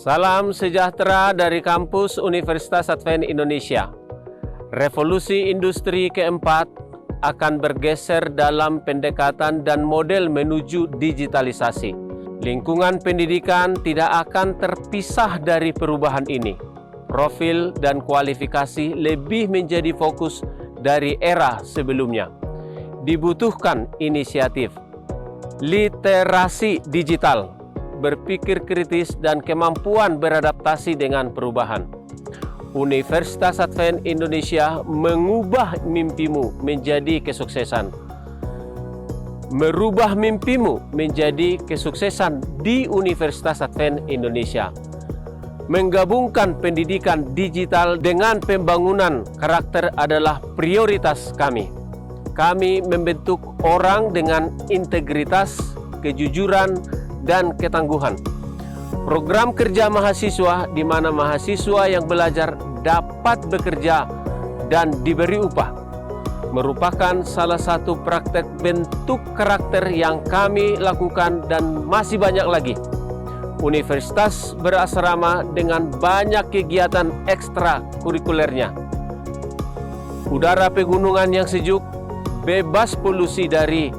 Salam sejahtera dari kampus Universitas Advent Indonesia. Revolusi industri keempat akan bergeser dalam pendekatan dan model menuju digitalisasi. Lingkungan pendidikan tidak akan terpisah dari perubahan ini. Profil dan kualifikasi lebih menjadi fokus dari era sebelumnya. Dibutuhkan inisiatif, literasi digital, berpikir kritis dan kemampuan beradaptasi dengan perubahan. Universitas Advent Indonesia mengubah mimpimu menjadi kesuksesan. Merubah mimpimu menjadi kesuksesan di Universitas Advent Indonesia. Menggabungkan pendidikan digital dengan pembangunan karakter adalah prioritas kami. Kami membentuk orang dengan integritas, kejujuran, dan ketangguhan. Program kerja mahasiswa di mana mahasiswa yang belajar dapat bekerja dan diberi upah merupakan salah satu praktek bentuk karakter yang kami lakukan dan masih banyak lagi. Universitas berasrama dengan banyak kegiatan ekstra kurikulernya. Udara pegunungan yang sejuk, bebas polusi dari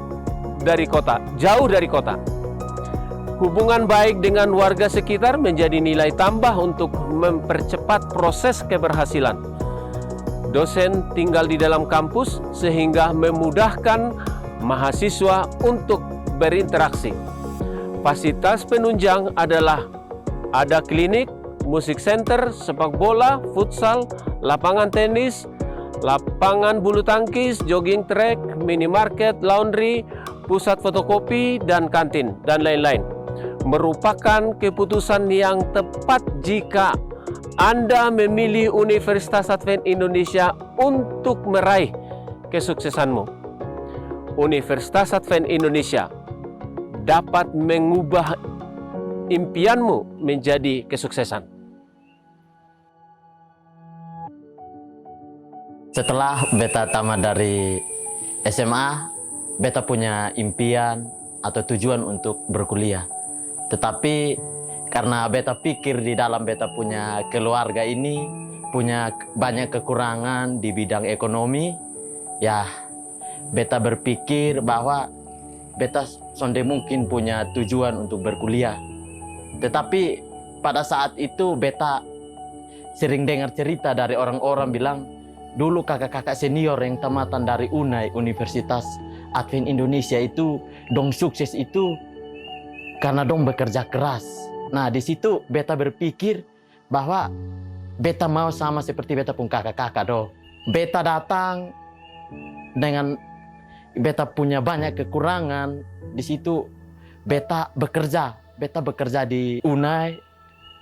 kota, jauh dari kota. Hubungan baik dengan warga sekitar menjadi nilai tambah untuk mempercepat proses keberhasilan. Dosen tinggal di dalam kampus sehingga memudahkan mahasiswa untuk berinteraksi. Fasilitas penunjang adalah ada klinik, musik center, sepak bola, futsal, lapangan tenis, lapangan bulu tangkis, jogging track, minimarket, laundry, pusat fotokopi, dan kantin, dan lain-lain. Merupakan keputusan yang tepat jika Anda memilih Universitas Advent Indonesia untuk meraih kesuksesanmu. Universitas Advent Indonesia dapat mengubah impianmu menjadi kesuksesan. Setelah beta tamat dari SMA, beta punya impian atau tujuan untuk berkuliah. Tetapi karena beta pikir di dalam beta punya keluarga ini punya banyak kekurangan di bidang ekonomi, ya beta berpikir bahwa beta sonde mungkin punya tujuan untuk berkuliah. Tetapi pada saat itu beta sering dengar cerita dari orang-orang bilang, dulu kakak-kakak senior yang tamatan dari UNAI, Universitas Advent Indonesia itu, dong sukses itu karena dong bekerja keras. Nah, di situ beta berpikir bahwa beta mau sama seperti beta pun kakak-kakak doh. Beta datang dengan beta punya banyak kekurangan. Di situ beta bekerja di UNAI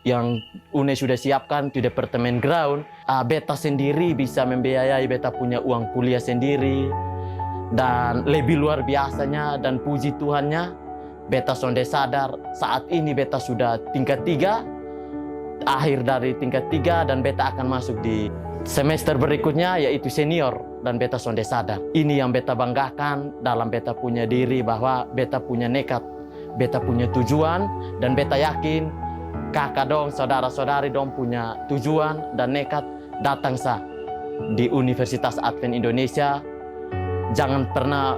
yang UNAI sudah siapkan di Departemen Ground. Beta sendiri bisa membiayai beta punya uang kuliah sendiri. Dan lebih luar biasanya dan puji Tuhannya, beta sonde sadar saat ini beta sudah tingkat 3, akhir dari tingkat 3, dan beta akan masuk di semester berikutnya yaitu senior, dan beta sonde sadar. Ini yang beta banggakan dalam beta punya diri, bahwa beta punya nekat, beta punya tujuan, dan beta yakin kakak dong, saudara-saudari dong punya tujuan dan nekat, datang sah di Universitas Advent Indonesia. Jangan pernah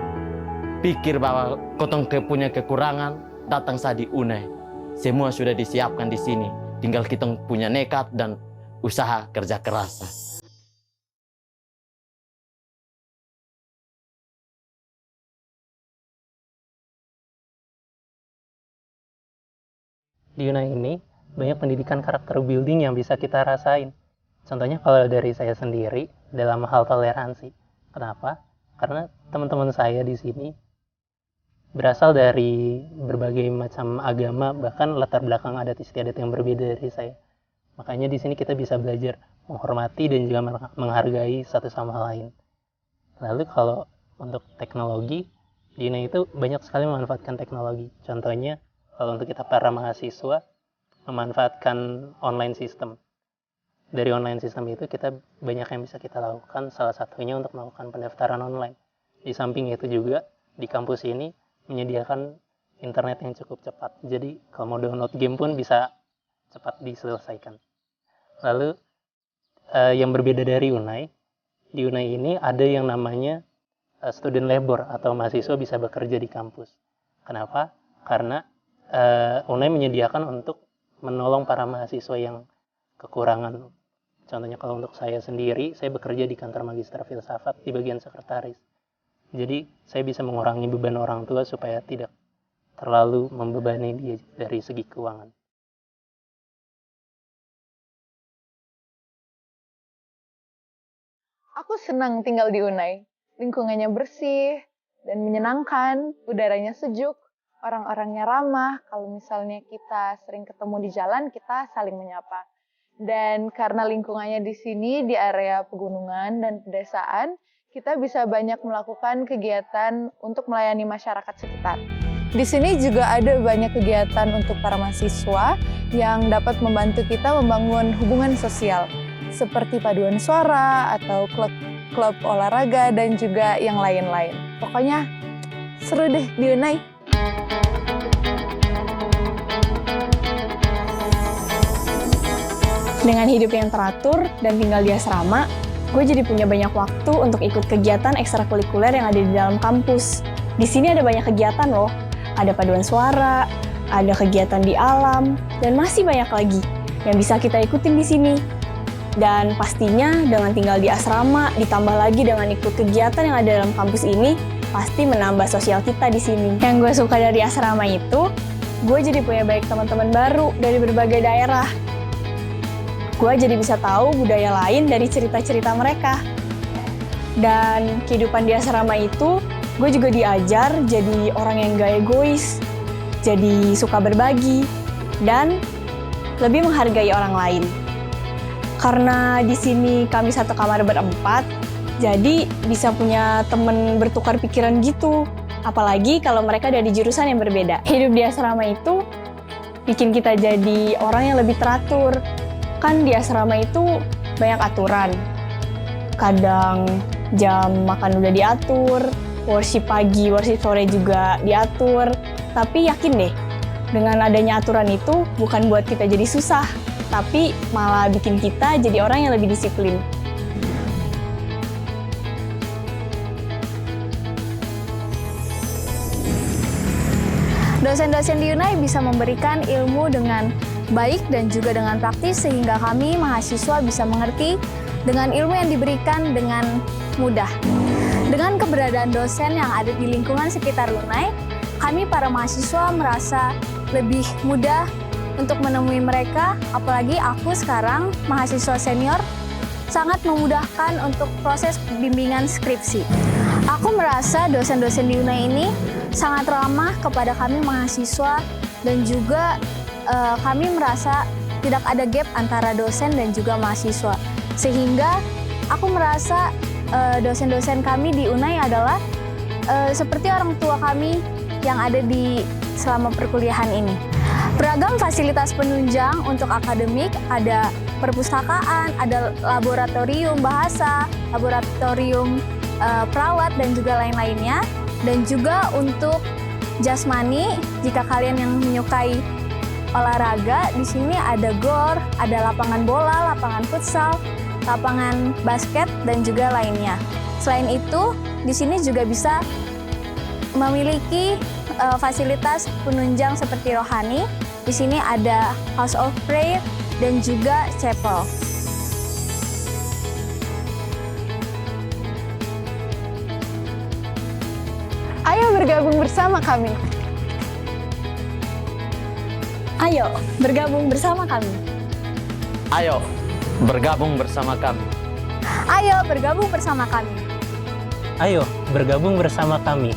pikir bahwa kotong punya kekurangan, datang sah di UNAI. Semua sudah disiapkan di sini. Tinggal kita punya nekat dan usaha kerja keras. Di UNAI ini banyak pendidikan karakter building yang bisa kita rasain. Contohnya kalau dari saya sendiri dalam hal toleransi. Kenapa? Karena teman-teman saya di sini berasal dari berbagai macam agama, bahkan latar belakang adat istiadat yang berbeda dari saya. Makanya di sini kita bisa belajar menghormati dan juga menghargai satu sama lain. Lalu kalau untuk teknologi, di UNAI itu banyak sekali memanfaatkan teknologi. Contohnya kalau untuk kita para mahasiswa memanfaatkan online system. Dari online system itu kita banyak yang bisa kita lakukan, salah satunya untuk melakukan pendaftaran online. Di samping itu juga di kampus ini menyediakan internet yang cukup cepat. Jadi kalau mau download game pun bisa cepat diselesaikan. Lalu yang berbeda dari UNAI, di UNAI ini ada yang namanya student labor atau mahasiswa bisa bekerja di kampus. Kenapa? Karena UNAI menyediakan untuk menolong para mahasiswa yang kekurangan. Contohnya kalau untuk saya sendiri, saya bekerja di kantor Magister Filsafat di bagian sekretaris. Jadi saya bisa mengurangi beban orang tua supaya tidak terlalu membebani dia dari segi keuangan. Aku senang tinggal di Unai. Lingkungannya bersih dan menyenangkan, udaranya sejuk, orang-orangnya ramah. Kalau misalnya kita sering ketemu di jalan, kita saling menyapa. Dan karena lingkungannya di sini, di area pegunungan dan pedesaan, kita bisa banyak melakukan kegiatan untuk melayani masyarakat sekitar. Di sini juga ada banyak kegiatan untuk para mahasiswa yang dapat membantu kita membangun hubungan sosial, seperti paduan suara atau klub olahraga dan juga yang lain-lain. Pokoknya seru deh di Unai. Dengan hidup yang teratur dan tinggal di asrama, gue jadi punya banyak waktu untuk ikut kegiatan ekstrakurikuler yang ada di dalam kampus. Di sini ada banyak kegiatan loh. Ada paduan suara, ada kegiatan di alam, dan masih banyak lagi yang bisa kita ikutin di sini. Dan pastinya dengan tinggal di asrama, ditambah lagi dengan ikut kegiatan yang ada dalam kampus ini, pasti menambah sosial kita di sini. Yang gue suka dari asrama itu, gue jadi punya banyak teman-teman baru dari berbagai daerah. Gue jadi bisa tahu budaya lain dari cerita-cerita mereka. Dan kehidupan di asrama itu, gue juga diajar jadi orang yang gak egois, jadi suka berbagi, dan lebih menghargai orang lain. Karena di sini kami satu kamar berempat, jadi bisa punya temen bertukar pikiran gitu. Apalagi kalau mereka dari jurusan yang berbeda. Hidup di asrama itu bikin kita jadi orang yang lebih teratur. Kan di asrama itu banyak aturan. Kadang jam makan udah diatur, worship pagi, worship sore juga diatur. Tapi yakin deh, dengan adanya aturan itu bukan buat kita jadi susah, tapi malah bikin kita jadi orang yang lebih disiplin. Dosen-dosen di Unai bisa memberikan ilmu dengan baik dan juga dengan praktis sehingga kami mahasiswa bisa mengerti dengan ilmu yang diberikan dengan mudah. Dengan keberadaan dosen yang ada di lingkungan sekitar Unai, kami para mahasiswa merasa lebih mudah untuk menemui mereka, apalagi aku sekarang mahasiswa senior sangat memudahkan untuk proses bimbingan skripsi. Aku merasa dosen-dosen di Unai ini sangat ramah kepada kami mahasiswa dan juga kami merasa tidak ada gap antara dosen dan juga mahasiswa. Sehingga aku merasa dosen-dosen kami di Unai adalah seperti orang tua kami yang ada di selama perkuliahan ini. Beragam fasilitas penunjang untuk akademik, ada perpustakaan, ada laboratorium bahasa, laboratorium perawat dan juga lain-lainnya. Dan juga untuk jasmani, jika kalian yang menyukai olahraga, di sini ada gor, ada lapangan bola, lapangan futsal, lapangan basket, dan juga lainnya. Selain itu, di sini juga bisa memiliki fasilitas penunjang seperti rohani. Di sini ada House of Prayer dan juga chapel. Ayo bergabung bersama kami. Ayo, bergabung bersama kami. Ayo, bergabung bersama kami. Ayo bergabung bersama kami. Ayo bergabung bersama kami.